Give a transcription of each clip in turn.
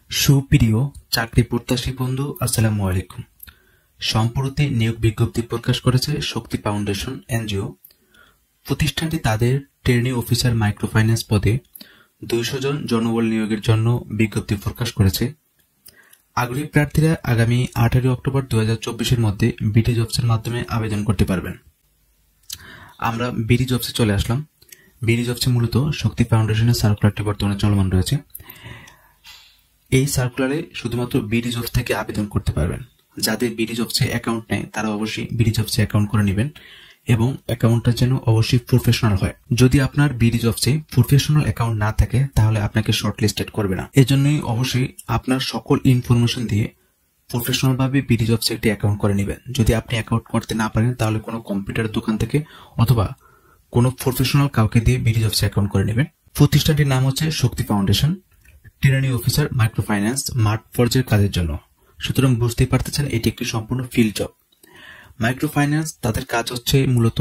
সুপ্রিয় চাকরি প্রত্যাশী বন্ধু, আসসালামু আলাইকুম। সম্প্রতি নিয়োগ বিজ্ঞপ্তি প্রকাশ করেছে শক্তি ফাউন্ডেশন এনজিও। প্রতিষ্ঠানটি তাদের ট্রেনি অফিসার মাইক্রোফাইন্যান্স পদে 200 জন জনবল নিয়োগের জন্য বিজ্ঞপ্তি প্রকাশ করেছে। আগ্রহী প্রার্থীরা আগামী 18 অক্টোবর 2024-এর মধ্যে বিডি জবসের মাধ্যমে আবেদন করতে পারবেন। আমরা বিডি জবসে চলে আসলাম। বিডি জবসে মূলত শক্তি ফাউন্ডেশনের সার্কুলারটি বর্তমানে চলমান রয়েছে। এই সার্কুলারে শুধুমাত্র বিডি জবস থেকে আবেদন করতে পারবেন। যাদের বিডি জবসে অ্যাকাউন্ট নেই তারা অবশ্যই বিডি জবসে অ্যাকাউন্ট করে নেবেন এবং অ্যাকাউন্টটা যেন অবশ্যই প্রফেশনাল হয়। যদি আপনার বিডি জবসে প্রফেশনাল অ্যাকাউন্ট না থাকে তাহলে আপনাকে শর্টলিস্টেড করবে না। এজন্যই অবশ্যই আপনার সকল ইনফরমেশন দিয়ে প্রফেশনাল ভাবে বিডি জবসে একটি অ্যাকাউন্ট করে নেবেন। যদি আপনি অ্যাকাউন্ট করতে না পারেন তাহলে কোনো কম্পিউটার দোকান থেকে অথবা কোনো প্রফেশনাল কাউকে দিয়ে বিডি জবসে অ্যাকাউন্ট করে নেবেন। প্রতিষ্ঠানটির নাম হচ্ছে শক্তি ফাউন্ডেশন ট্রেনি অফিসার মাইক্রোফাইন্যান্স মাঠ পর্যায়ের কাজের জন্য। সুতরাং বুঝতেই পারতেছেন এটি একটি সম্পূর্ণ ফিল্ড জব। মাইক্রোফাইন্যান্স তাদের কাজ হচ্ছে মূলত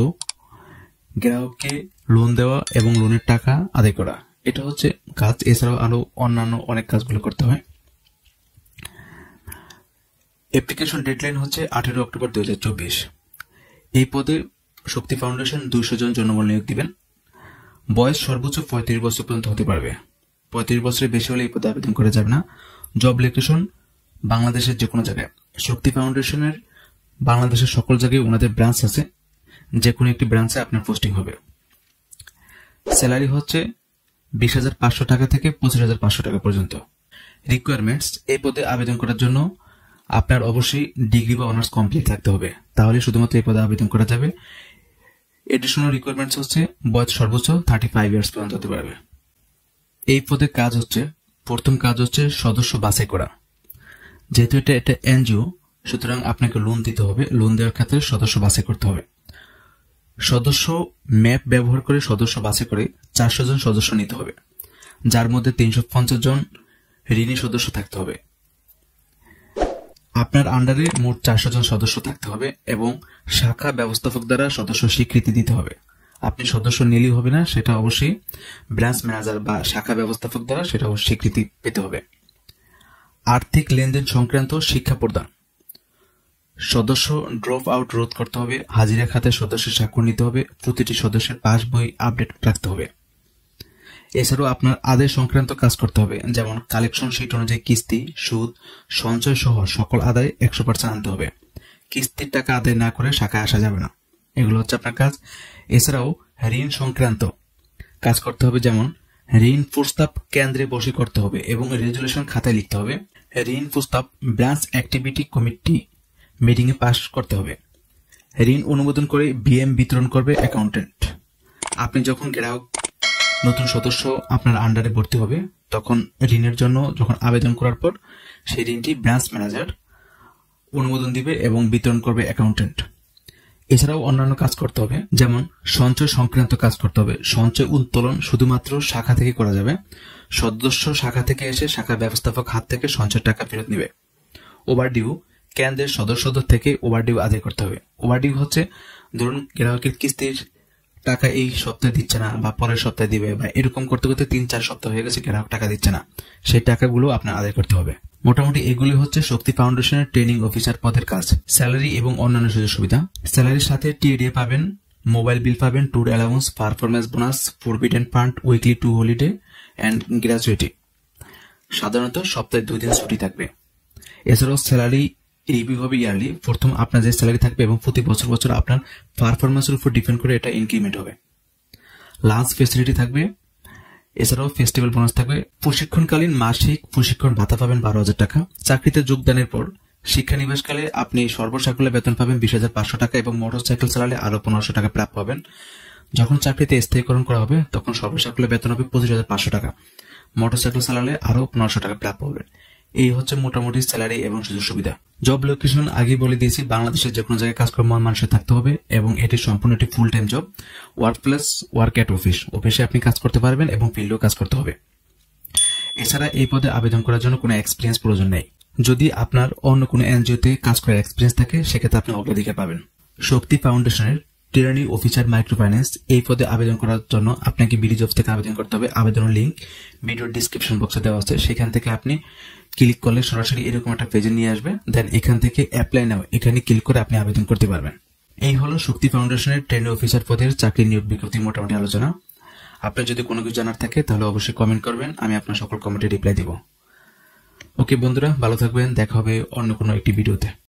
গ্রাহককে লোন দেওয়া এবং লোনের টাকা আদায় করা, এটা হচ্ছে কাজ। এছাড়াও আরো অন্যান্য অনেক কাজগুলো করতে হয়। অ্যাপ্লিকেশন ডেডলাইন হচ্ছে 18 অক্টোবর 2024। এই পদে শক্তি ফাউন্ডেশন 200 জন জনবল নিয়োগ দিবেন। বয়স সর্বোচ্চ 35 বছর পর্যন্ত হতে পারবে। 35 বছরের বেশি হলে এই পদে আবেদন করা যাবে না। জব লোকেশন বাংলাদেশের যে কোনো জায়গায়। শক্তি ফাউন্ডেশনের বাংলাদেশের সকল জায়গায় ওনাদের ব্রাঞ্চ আছে, যে কোনো একটি ব্রাঞ্চে আপনার পোস্টিং হবে। স্যালারি হচ্ছে 20,500 টাকা থেকে 25,500 টাকা পর্যন্ত। রিকোয়ারমেন্টস, এই পদে আবেদন করার জন্য আপনার অবশ্যই ডিগ্রি বা অনার্স কমপ্লিট থাকতে হবে, তাহলে শুধুমাত্র এই পদে আবেদন করা যাবে। এডিশনাল রিকোয়ারমেন্টস হচ্ছে বয়স সর্বোচ্চ 35 ইয়ার্স পর্যন্ত হতে পারবে। এই পদে কাজ হচ্ছে, প্রথম কাজ হচ্ছে সদস্য বাছাই করা। যেহেতু এটা এনজিও, সুতরাং আপনাকে লোন দিতে হবে। লোন দেওয়ার ক্ষেত্রে সদস্য বাছাই করতে হবে। সদস্য ম্যাপ ব্যবহার করে সদস্য বাছাই করে 400 জন সদস্য নিতে হবে, যার মধ্যে 350 জন ঋণী সদস্য থাকতে হবে। আপনার আন্ডারে মোট 400 জন সদস্য থাকতে হবে এবং শাখা ব্যবস্থাপক দ্বারা সদস্য স্বীকৃতি দিতে হবে। আপনি সদস্য নিলেই হবে না, সেটা অবশ্যই ব্রাঞ্চ ম্যানেজার বা শাখা ব্যবস্থাপক দ্বারা সেটা স্বীকৃতি পেতে হবে। আর্থিক লেনদেন সংক্রান্ত শিক্ষা প্রদান। সদস্য ড্রপ আউট রোধ করতে হবে। হাজিরা খাতে সদস্যের স্বাক্ষর নিতে হবে। প্রতিটি সদস্যের পাস বই আপডেট রাখতে হবে। এছাড়াও আপনার আদায় সংক্রান্ত কাজ করতে হবে, যেমন কালেকশন শিট অনুযায়ী কিস্তি, সুদ, সঞ্চয় সহ সকল আদায় 100% আনতে হবে। কিস্তির টাকা আদায় না করে শাখায় আসা যাবে না। এগুলো হচ্ছে আপনার কাজ। এছাড়াও ঋণ সংক্রান্ত কাজ করতে হবে, যেমন ঋণ প্রস্তাব কেন্দ্রে বসে করতে হবে এবং রেজুলেশন খাতায় লিখতে হবে। ঋণ প্রস্তাব branch activity committee meeting A pass করতে হবে। ঋণ অনুমোদন করে বিএম বিতরণ করবে অ্যাকাউন্টেন্ট। আপনি যখন গ্রাহক নতুন সদস্য আপনার আন্ডারে ভর্তি হবে তখন ঋণের জন্য যখন আবেদন করার পর সেই ঋণটি ব্রাঞ্চ ম্যানেজার অনুমোদন দিবে এবং বিতরণ করবে অ্যাকাউন্টেন্ট। এছাড়াও অন্যান্য কাজ করতে হবে, যেমন সঞ্চয় সংক্রান্ত কাজ করতে হবে। সঞ্চয় উত্তোলন শুধুমাত্র শাখা থেকে করা যাবে। সদস্য শাখা থেকে এসে শাখা ব্যবস্থাপক হাত থেকে সঞ্চয় টাকা ফেরত নেবে। ওভারডিউ, কেন্দ্রের সদস্যদের থেকে ওভারডিউ আদায় করতে হবে। ওভারডিউ হচ্ছে ধরুন গ্রাহকের কিস্তির টাকা এই সপ্তাহে দিচ্ছে না বা পরের সপ্তাহে দিবে, বা এরকম করতে করতে 3-4 সপ্তাহ হয়ে গেছে গ্রাহক টাকা দিচ্ছে না, সেই টাকাগুলো আপনার আদায় করতে হবে। মোটামুটি এগুলি হচ্ছে শক্তি ফাউন্ডেশনের ট্রেনিং অফিসার পদের কাজ। স্যালারি এবং অন্যান্য সুযোগ সুবিধা। স্যালারির সাথে টিএডিএ পাবেন, মোবাইল বিল পাবেন, tour allowance, performance bonus, provident fund, weekly 2 holiday and gratuity. সাধারণত সপ্তাহে 2 দিন ছুটি থাকবে। এছাড়াও স্যালারি রিভিউ হবে ইয়ারলি। প্রথম আপনার যে স্যালারি থাকবে এবং প্রতি বছর বছর আপনার পারফরমেন্সের উপর ডিপেন্ড করে এটা ইনক্রিমেন্ট হবে। লাঞ্চ ফেসিলিটি থাকবে। এছাড়াও ফেস্টিভ্যাল বোনাস থাকবে। প্রশিক্ষণকালীন মাসিক প্রশিক্ষণ ভাতা পাবেন 12,000 টাকা। চাকরিতে যোগদানের পর শিক্ষানিবাসকালে আপনি সর্বসাকুল্যে বেতন পাবেন 20,500 টাকা এবং মোটরসাইকেল চালালে আরো 1500 টাকা প্রাপ্য পাবেন। যখন চাকরিতে স্থায়ীকরণ করা হবে তখন সর্বসাকুল্যে বেতন হবে 25,500 টাকা। মোটরসাইকেল চালালে আরো 1500 টাকা প্রাপ্য পাবেন। এই হচ্ছে মোটামুটি স্যালারি এবং সুযোগ সুবিধা। জব লোকেশন আগে বলে দিয়েছি, বাংলাদেশের যে কোনো জায়গায় কাজ করার মানুষের থাকতে হবে এবং এটি সম্পূর্ণ একটি full time job. Work plus work at office, অফিসে আপনি কাজ করতে পারবেন এবং ফিল্ডেও কাজ করতে হবে। এছাড়া এই পদে আবেদন করার জন্য কোনো এক্সপিরিয়েন্স প্রয়োজন নেই। যদি আপনার অন্য কোনো এনজিওতে কাজ করার এক্সপিরিয়েন্স থাকে সেক্ষেত্রে আপনি অগ্রাধিকার পাবেন। শক্তি ফাউন্ডেশনের ট্রেনি অফিসার মাইক্রো ফাইন্যান্স এই পদে আবেদন করার জন্য আপনাকে বিডি জবস থেকে আবেদন করতে হবে। আবেদনের লিঙ্ক ভিডিওর ডিসক্রিপশন বক্সে দেওয়া আছে, সেখান থেকে আপনি ক্লিক করলে সরাসরি এরকম একটা পেজে নিয়ে আসবে। দেন এখান থেকে অ্যাপ্লাই নাও এখানে ক্লিক করে আপনি আবেদন করতে পারবেন। এই হলো শক্তি ফাউন্ডেশনের ট্রেনি অফিসার পদের চাকরি নিয়োগ বিজ্ঞপ্তির মোটামুটি আলোচনা। আপনার যদি কোনো কিছু জানার থাকে তাহলে অবশ্যই কমেন্ট করবেন, আমি আপনার সকল কমেন্টে রিপ্লাই দিব। ওকে বন্ধুরা, ভালো থাকবেন, দেখা হবে অন্য কোনো একটি ভিডিওতে।